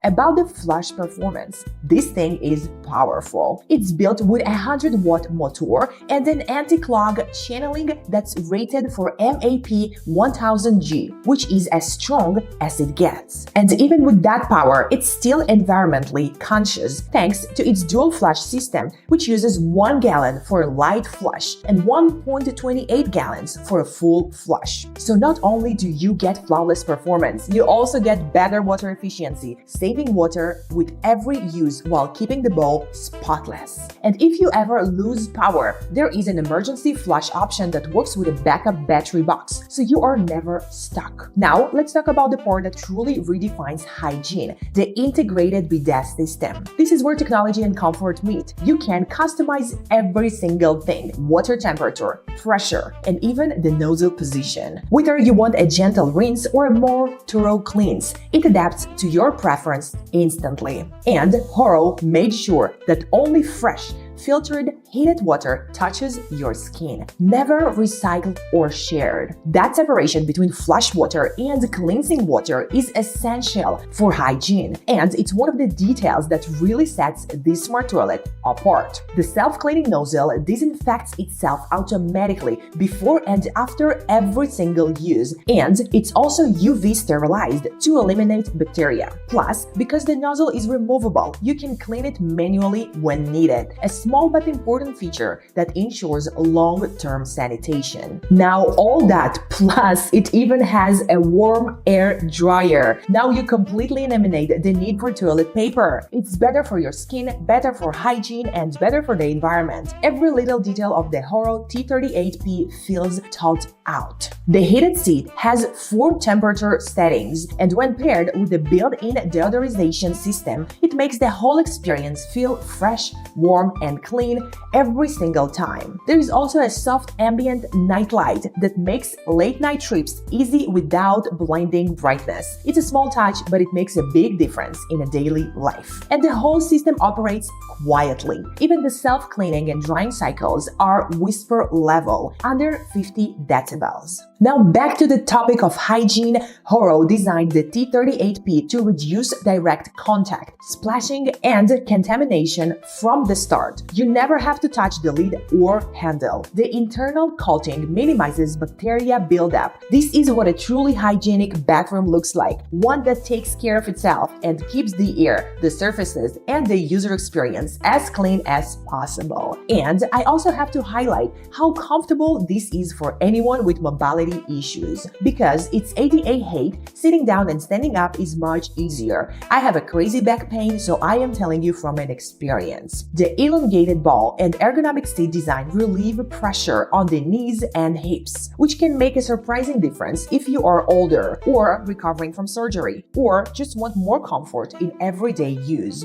About the flush performance, this thing is powerful. It's built with a 100-watt motor and an anti-clog channeling that's rated for MAP 1000G, which is as strong as it gets. And even with that power, it's still environmentally conscious thanks to its dual flush system, which uses 1 gallon for a light flush and 1.28 gallons for a full flush. So not only do you get flawless performance, you also get better water efficiency, saving water with every use while keeping the bowl spotless. And if you ever lose power, there is an emergency flush option that works with a backup battery box, so you are never stuck. Now, let's talk about the part that truly redefines hygiene, the integrated bidet system. This is where technology and comfort meet. You can customize every single thing: water temperature, pressure, and even the nozzle position. Whether you want a gentle rinse or a more thorough cleanse, it adapts to your preference instantly. And HOROW made sure that only fresh, filtered, heated water touches your skin, never recycled or shared. That separation between flush water and cleansing water is essential for hygiene, and it's one of the details that really sets this smart toilet apart. The self-cleaning nozzle disinfects itself automatically before and after every single use, and it's also UV-sterilized to eliminate bacteria. Plus, because the nozzle is removable, you can clean it manually when needed. A small but important feature that ensures long-term sanitation. Now, all that plus it even has a warm air dryer. Now you completely eliminate the need for toilet paper. It's better for your skin, better for hygiene, and better for the environment. Every little detail of the HOROW T38P feels thought out. The heated seat has 4 temperature settings, and when paired with the built-in deodorization system, it makes the whole experience feel fresh, warm, and clean every single time. There is also a soft ambient night light that makes late-night trips easy without blinding brightness. It's a small touch, but it makes a big difference in a daily life. And the whole system operates quietly. Even the self-cleaning and drying cycles are whisper level, under 50 decibels. Now back to the topic of hygiene. HOROW designed the T38P to reduce direct contact, splashing, and contamination from the start. You never have to touch the lid or handle. The internal coating minimizes bacteria buildup. This is what a truly hygienic bathroom looks like, one that takes care of itself and keeps the air, the surfaces, and the user experience as clean as possible. And I also have to highlight how comfortable this is for anyone with mobility issues. Because it's ADA height, sitting down and standing up is much easier. I have a crazy back pain, so I am telling you from an experience. The elongated ball and ergonomic seat design relieve pressure on the knees and hips, which can make a surprising difference if you are older or recovering from surgery, or just want more comfort in everyday use.